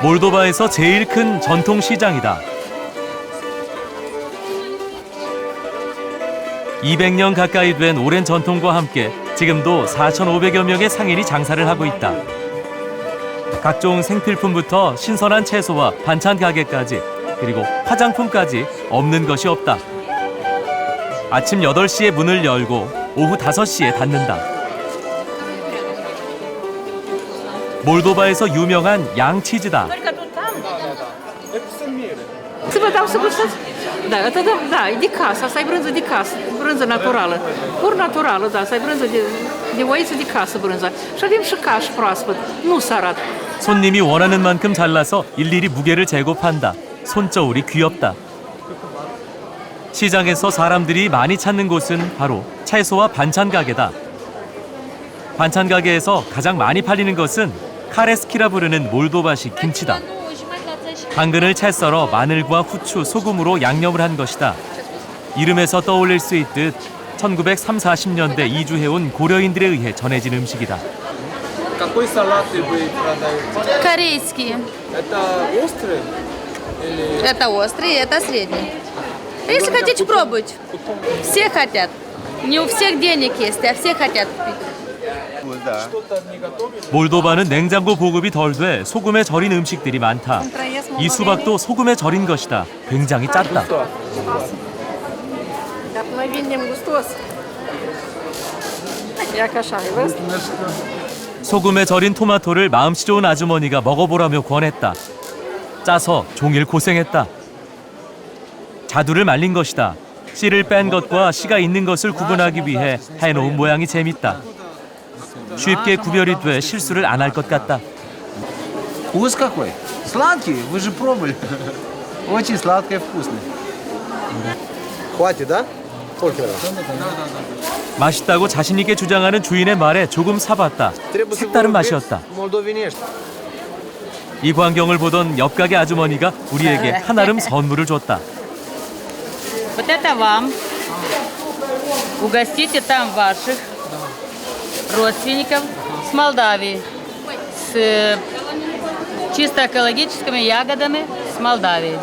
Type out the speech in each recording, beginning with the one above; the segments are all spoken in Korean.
몰도바에서 제일 큰 전통 시장이다. 200년 가까이 된 오랜 전통과 함께 지금도 4,500여 명의 상인이 장사를 하고 있다. 각종 생필품부터 신선한 채소와 반찬 가게까지, 그리고 화장품까지 없는 것이 없다. 아침 8시에 문을 열고 오후 5시에 닫는다. 몰도바에서 유명한 양치즈다. Да, это да, и дикаса, sai brânză de casă, brânză naturală. Pur naturală, da, sai brânză de oiță de casă brânză. Și avem și caș proaspăt, nu sărat. 손님이 원하는 만큼 잘라서 일일이 무게를 재고 판다. 손저울이 귀엽다. 시장에서 사람들이 많이 찾는 곳은 바로 채소와 반찬 가게다. 반찬 가게에서 가장 많이 팔리는 것은 카레스키라 부르는 몰도바식 김치다. 당근을 채 썰어 마늘과 후추, 소금으로 양념을 한 것이다. 이름에서 떠올릴 수 있듯 1930~40년대 이주해온 고려인들에 의해 전해진 음식이다. Какой салат вы продаете? Корейские. Это острый или Это острый, это средний. Если хотите, пробуйте. Все хотят. Не у всех денег есть, а все хотят купить. что-то не готовили? 몰도바는 냉장고 보급이 덜 돼 소금에 절인 음식들이 많다. 이 수박도 소금에 절인 것이다. 굉장히 짰다. 소금에 절인 토마토를 마음씨 좋은 아주머니가 먹어보라며 권했다. 짜서 종일 고생했다. 자두를 말린 것이다. 씨를 뺀 것과 씨가 있는 것을 구분하기 위해 해놓은 모양이 재밌다. 쉽게 구별이 돼 실수를 안 할 것 같다. Вкус какой? Сладкий? Вы же пробовали. Очень сладкий, вкусный. Хватит, да? Сколько? 맛있다고 자신 있게 주장하는 주인의 말에 조금 사봤다. 색다른 맛이었다. 이 광경을 보던 옆 가게 아주머니가 우리에게 한아름 선물을 줬다. Вот это вам. Угостите там ваших родственников с Молдавии, с чисто экологическими ягодами с Молдавии.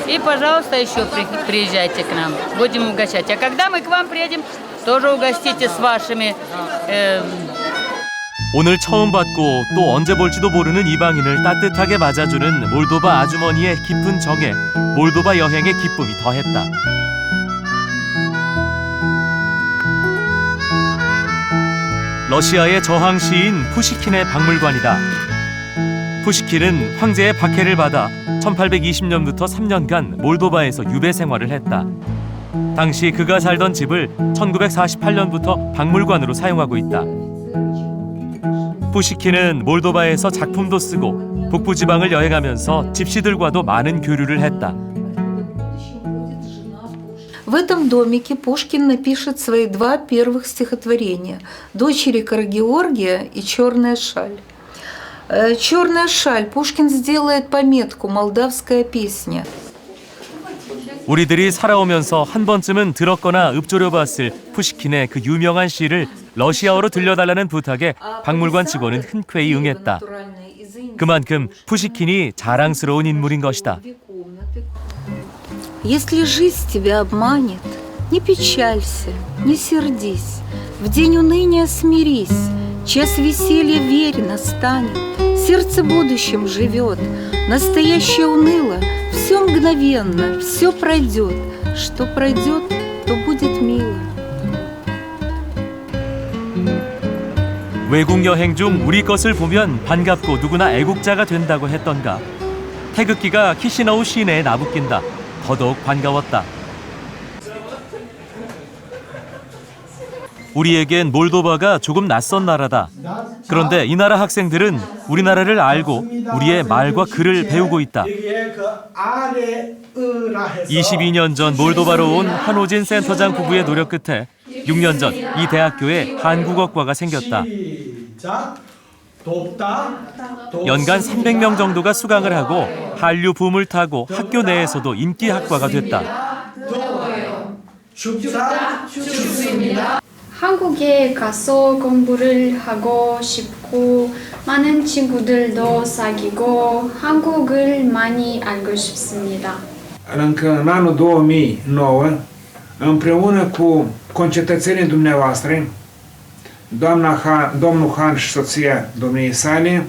И, пожалуйста, еще приезжайте к нам, будем угощать. А когда мы к вам приедем, тоже угостите с вашими... 오늘 처음 받고 또 언제 볼지도 모르는 이방인을 따뜻하게 맞아주는 몰도바 아주머니의 깊은 정에 몰도바 여행의 기쁨이 더했다. 러시아의 저항 시인 푸시킨의 박물관이다. 푸시킨은 황제의 박해를 받아 1820년부터 3년간 몰도바에서 유배 생활을 했다. 당시 그가 살던 집을 1948년부터 박물관으로 사용하고 있다. 푸시킨은 몰도바에서 작품도 쓰고 북부지방을 여행하면서 집시들과도 많은 교류를 했다. В этом домике Пушкин напишет свои два первых стихотворения «Дочери Карагеоргия» и «Черная шаль». «Черная шаль» Пушкин сделает пометку «Молдавская песня». 우리들이 살아오면서 한 번쯤은 들었거나 읊조려봤을 푸시킨의 그 유명한 시를 러시아어로 들려달라는 부탁에 박물관 직원은 흔쾌히 응했다. 그만큼 푸시킨이 자랑스러운 인물인 것이다. Если жизнь тебя обманет, не печалься, не сердись, в день уныния смирись, час веселья верь настанет, сердце будущим живет, настоящее уныло, все мгновенно, все пройдет, что пройдет, то будет мило. 외국 여행 중 우리 것을 보면 반갑고 누구나 애국자가 된다고 했던가. 태극기가 키시너우 시내에 나부낀다. 더더욱 반가웠다. 우리에겐 몰도바가 조금 낯선 나라다. 그런데 이 나라 학생들은 우리나라를 알고 우리의 말과 글을 배우고 있다. 22년 전 몰도바로 온 한호진 센터장 부부의 노력 끝에 6년 전 이 대학교에 한국어과가 생겼다. 연간 300명 정도가 수강을 하고 한류 붐을 타고 학교 내에서도 인기 학과가 됐다. 한국에 가서 공부를 하고 싶고 많은 친구들도 사귀고 한국을 많이 알고 싶습니다. Încă în anul 2009, împreună cu concetățenii dumneavoastră, domnul Han și soția domniei sale,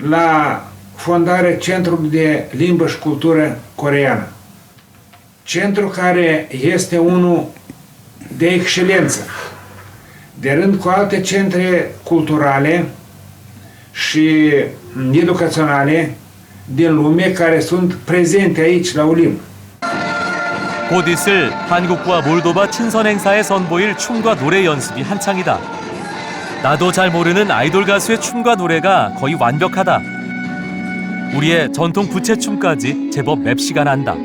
la fondarea Centrului de Limbă și Cultură Coreeană. Centru care este unul de excelență, de rând cu alte centre culturale și educaționale din lume care sunt prezente aici la Olimp. 곧 있을 한국과 몰도바 친선 행사에 선보일 춤과 노래 연습이 한창이다. 나도 잘 모르는 아이돌 가수의 춤과 노래가 거의 완벽하다. 우리의 전통 부채춤까지 제법 맵시가 난다.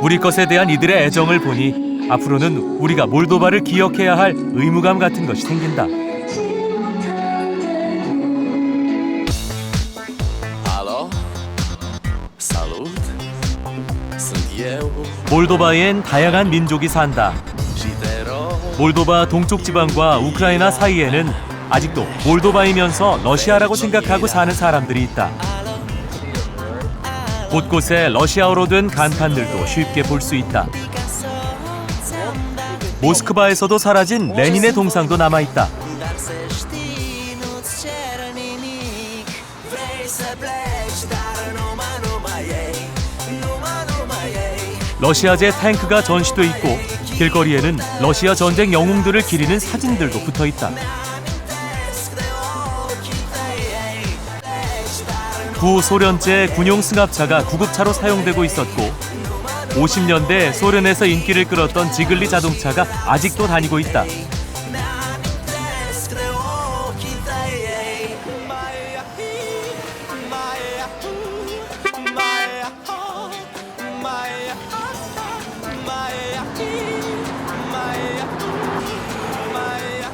우리 것에 대한 이들의 애정을 보니 앞으로는 우리가 몰도바를 기억해야 할 의무감 같은 것이 생긴다. 몰도바엔 다양한 민족이 산다. 몰도바 동쪽 지방과 우크라이나 사이에는 아직도 몰도바이면서 러시아라고 생각하고 사는 사람들이 있다. 곳곳에 러시아어로 된 간판들도 쉽게 볼 수 있다. 모스크바에서도 사라진 레닌의 동상도 남아있다. 러시아제 탱크가 전시돼 있고 길거리에는 러시아 전쟁 영웅들을 기리는 사진들도 붙어있다. 구소련제 군용 승합차가 구급차로 사용되고 있었고 50년대 소련에서 인기를 끌었던 지글리 자동차가 아직도 다니고 있다.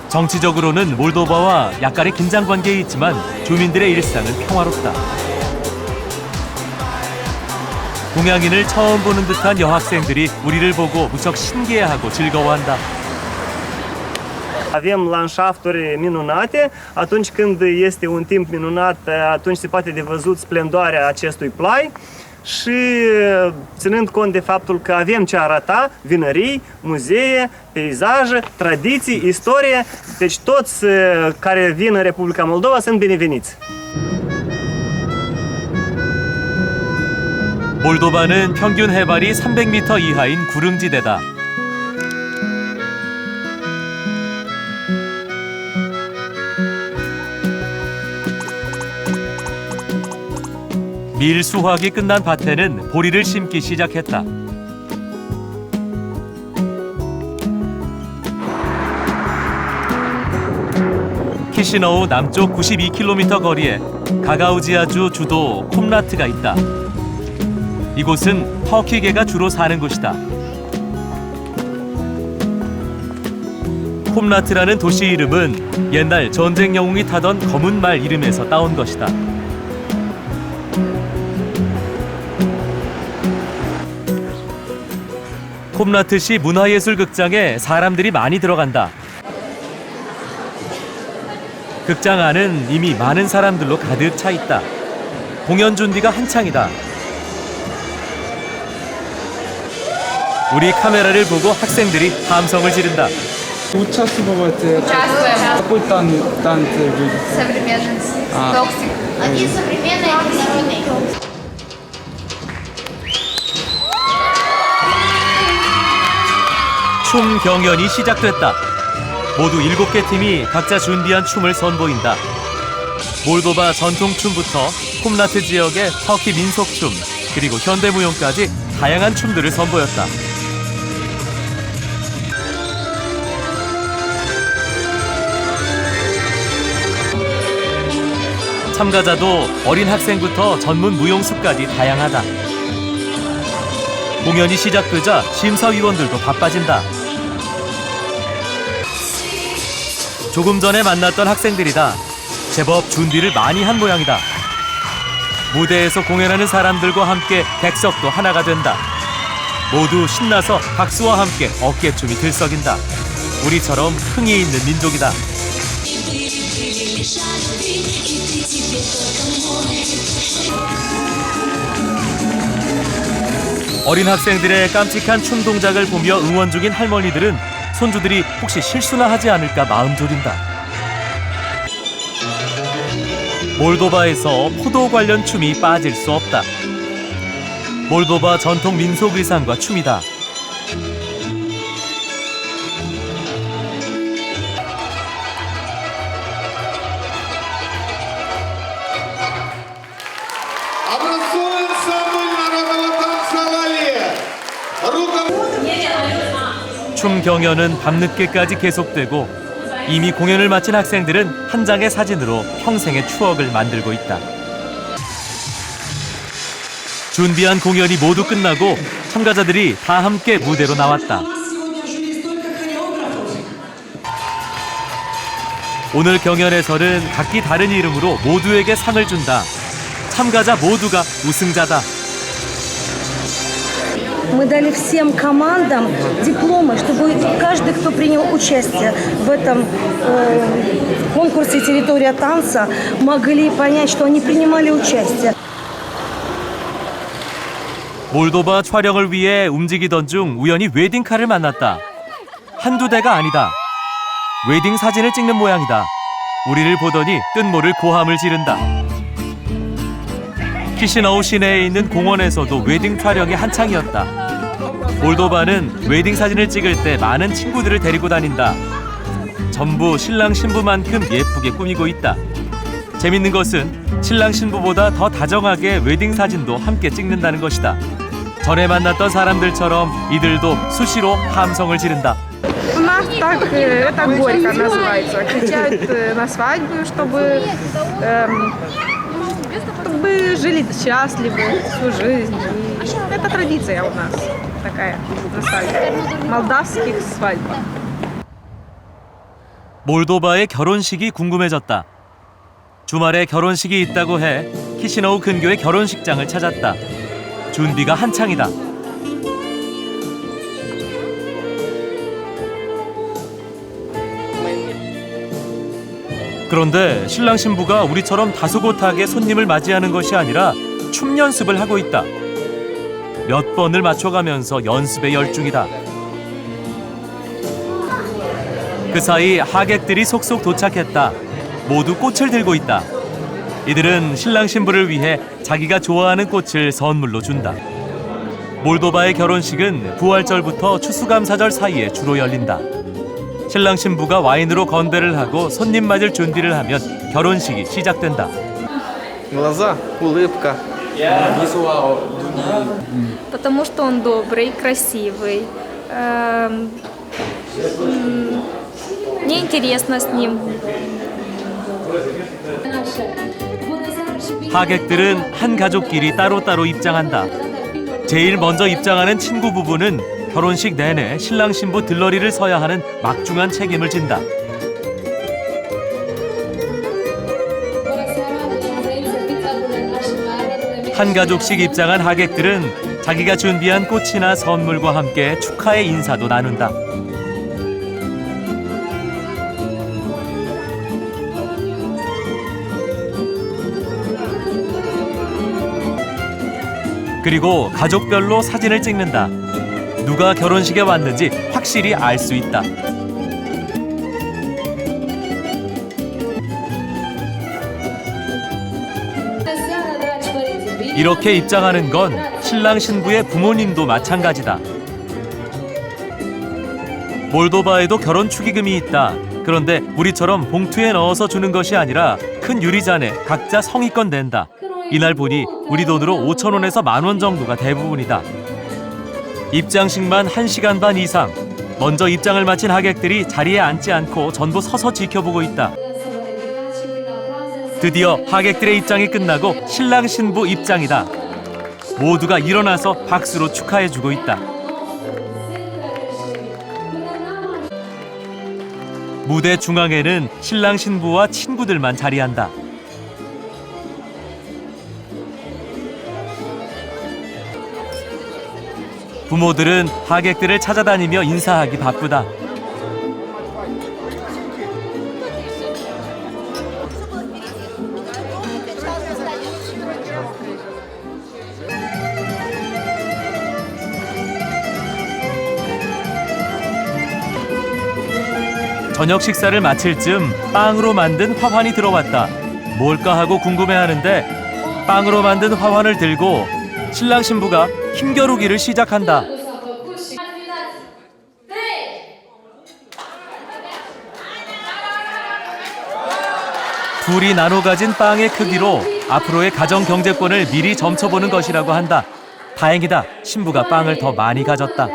정치적으로는 몰도바와 약간의 긴장 관계에 있지만 주민들의 일상은 평화롭다. 동양인을 처음 보는 듯한 여학생들이 우리를 보고 무척 신기해하고 즐거워한다. Avem landșafturi minunate. Atunci când este un timp minunat, atunci se poate de văzut splendoarea acestui plai. Și ținând cont de faptul că avem ce arăta, vinării, muzee, peisaje, tradiții, istorie, deci toți care vin în Republica Moldova sunt bineveniți. 몰도바는 평균 해발이 300m 이하인 구릉지대다. 밀 수확이 끝난 밭에는 보리를 심기 시작했다. 키시너우 남쪽 92km 거리에 가가우지아주 주도 콤라트가 있다. 이곳은 터키계가 주로 사는 곳이다. 콤라트라는 도시 이름은 옛날 전쟁 영웅이 타던 검은 말 이름에서 따온 것이다. 콤라트시 문화예술극장에 사람들이 많이 들어간다. 극장 안은 이미 많은 사람들로 가득 차 있다. 공연 준비가 한창이다. 우리 카메라를 보고 학생들이 함성을 지른다. Участвуете? Какой танц любите? Современный. Токсик. Один современный, один народный. 춤 경연이 시작됐다. 모두 7개 팀이 각자 준비한 춤을 선보인다. 몰도바 전통춤부터 콤라트 지역의 터키 민속춤, 그리고 현대무용까지 다양한 춤들을 선보였다. 참가자도 어린 학생부터 전문 무용수까지 다양하다. 공연이 시작되자 심사위원들도 바빠진다. 조금 전에 만났던 학생들이다. 제법 준비를 많이 한 모양이다. 무대에서 공연하는 사람들과 함께 객석도 하나가 된다. 모두 신나서 박수와 함께 어깨춤이 들썩인다. 우리처럼 흥이 있는 민족이다. 어린 학생들의 깜찍한 춤 동작을 보며 응원 중인 할머니들은 손주들이 혹시 실수나 하지 않을까 마음 졸인다. 몰도바에서 포도 관련 춤이 빠질 수 없다. 몰도바 전통 민속 의상과 춤이다. 춤 경연은 밤늦게까지 계속되고 이미 공연을 마친 학생들은 한 장의 사진으로 평생의 추억을 만들고 있다. 준비한 공연이 모두 끝나고 참가자들이 다 함께 무대로 나왔다. 오늘 경연에서는 각기 다른 이름으로 모두에게 상을 준다. 참가자 모두가 우승자다. Мы дали всем командам дипломы, чтобы каждый, кто принял участие в этом конкурсе «Территория танца», могли понять, что они принимали участие. 몰도바 촬영을 위해 움직이던 중 우연히 웨딩카를 만났다. 한두 대가 아니다. 웨딩 사진을 찍는 모양이다. 우리를 보더니 뜬모를 고함을 지른다. 키시나우 시내에 있는 공원에서도 웨딩 촬영이 한창이었다. 몰도바는 웨딩 사진을 찍을 때 많은 친구들을 데리고 다닌다. 전부 신랑 신부만큼 예쁘게 꾸미고 있다. 재밌는 것은 신랑 신부보다 더 다정하게 웨딩 사진도 함께 찍는다는 것이다. 전에 만났던 사람들처럼 이들도 수시로 함성을 지른다. У нас так, это горько называется. Кричают на свадьбу, чтобы жили счастливы всю жизнь. Это традиция у нас такая на свадьбе. Молдавских свадьб. 몰도바의 결혼식이 궁금해졌다. 주말에 결혼식이 있다고 해 키시나우 근교의 결혼식장을 찾았다. 준비가 한창이다. 그런데 신랑 신부가 우리처럼 다소곳하게 손님을 맞이하는 것이 아니라 춤 연습을 하고 있다. 몇 번을 맞춰가면서 연습에 열중이다. 그 사이 하객들이 속속 도착했다. 모두 꽃을 들고 있다. 이들은 신랑 신부를 위해 자기가 좋아하는 꽃을 선물로 준다. 몰도바의 결혼식은 부활절부터 추수감사절 사이에 주로 열린다. 신랑 신부가 와인으로 건배를 하고 손님 맞을 준비를 하면 결혼식이 시작된다. Глаза, улыбка. Потому что он добрый, красивый. Мне интересно с ним. 하객들은 한 가족끼리 따로따로 입장한다. 제일 먼저 입장하는 친구 부부는 결혼식 내내 신랑 신부 들러리를 서야 하는 막중한 책임을 진다. 한 가족씩 입장한 하객들은 자기가 준비한 꽃이나 선물과 함께 축하의 인사도 나눈다. 그리고 가족별로 사진을 찍는다. 누가 결혼식에 왔는지 확실히 알 수 있다. 이렇게 입장하는 건 신랑 신부의 부모님도 마찬가지다. 몰도바에도 결혼 축의금이 있다. 그런데 우리처럼 봉투에 넣어서 주는 것이 아니라 큰 유리잔에 각자 성의껏 낸다. 이날 보니 우리 돈으로 5,000원에서 10,000원 정도가 대부분이다. 입장식만 1시간 반 이상. 먼저 입장을 마친 하객들이 자리에 앉지 않고 전부 서서 지켜보고 있다. 드디어 하객들의 입장이 끝나고 신랑 신부 입장이다. 모두가 일어나서 박수로 축하해주고 있다. 무대 중앙에는 신랑 신부와 친구들만 자리한다. 부모들은 하객들을 찾아다니며 인사하기 바쁘다. 저녁 식사를 마칠 즈음 빵으로 만든 화환이 들어왔다. 뭘까 하고 궁금해하는데 빵으로 만든 화환을 들고 신랑 신부가 힘겨루기를 시작한다. 둘이 나눠 가진 빵의 크기로 앞으로의 가정 경제권을 미리 점쳐보는 것이라고 한다. 다행이다. 신부가 빵을 더 많이 가졌다.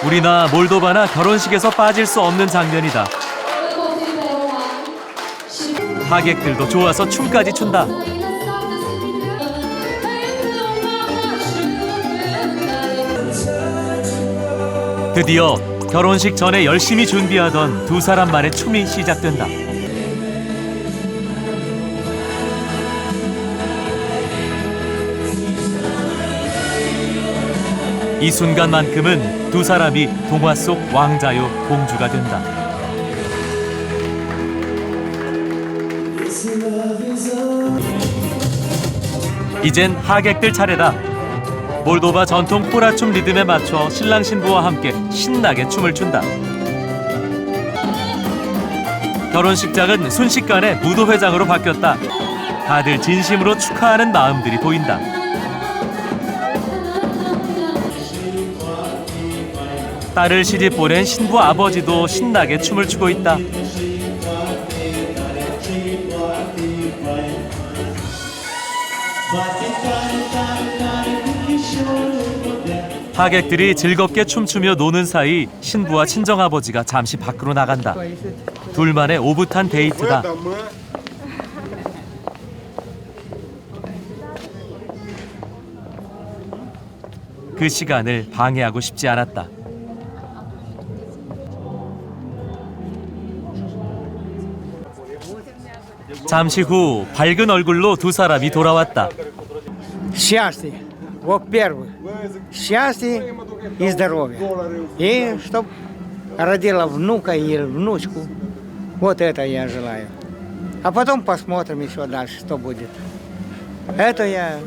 우리나 몰도바나 결혼식에서 빠질 수 없는 장면이다. 하객들도 좋아서 춤까지 춘다. 드디어 결혼식 전에 열심히 준비하던 두 사람만의 춤이 시작된다. 이 순간만큼은 두 사람이 동화 속 왕자요 공주가 된다. 이젠 하객들 차례다. 몰도바 전통 포라춤 리듬에 맞춰 신랑 신부와 함께 신나게 춤을 춘다. 결혼식장은 순식간에 무도회장으로 바뀌었다. 다들 진심으로 축하하는 마음들이 보인다. 딸을 시집 보낸 신부 아버지도 신나게 춤을 추고 있다. 하객들이 즐겁게 춤추며 노는 사이 신부와 친정아버지가 잠시 밖으로 나간다. 둘만의 오붓한 데이트다. 그 시간을 방해하고 싶지 않았다. 잠시 후 밝은 얼굴로 두 사람이 돌아왔다. Счастье. Во-первых, счастье и здоровье. И чтоб родила внука или внучку. Вот это я желаю. А потом посмотрим еще дальше, что будет. Это я...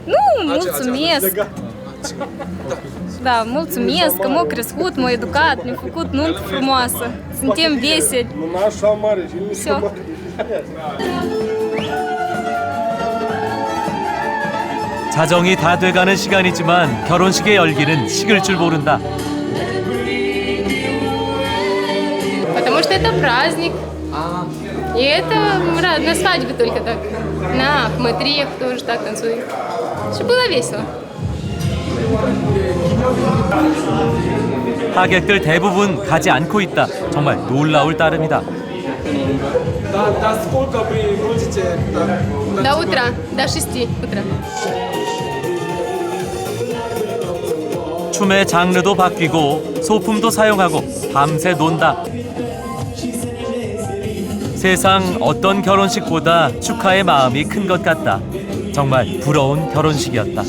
Nu, mulțumesc! Da, mulțumesc că m-au crescut, m-au educat, mi-au făcut nuntă frumoasă. Suntem veseli. Все. 자정이 다 돼가는 시간이지만 결혼식의 열기는 식을 줄 모른다. Потому что это праздник. И это на свадьбе только так. На хматриях тоже так танцуют. Чтобы было весело. 하객들 대부분 가지 않고 있다. 정말 놀라울 따름이다. До утра, до 6 утра. 춤의 장르도 바뀌고 소품도 사용하고 밤새 논다. 세상 어떤 결혼식보다 축하의 마음이 큰 것 같다. 정말 부러운 결혼식이었다.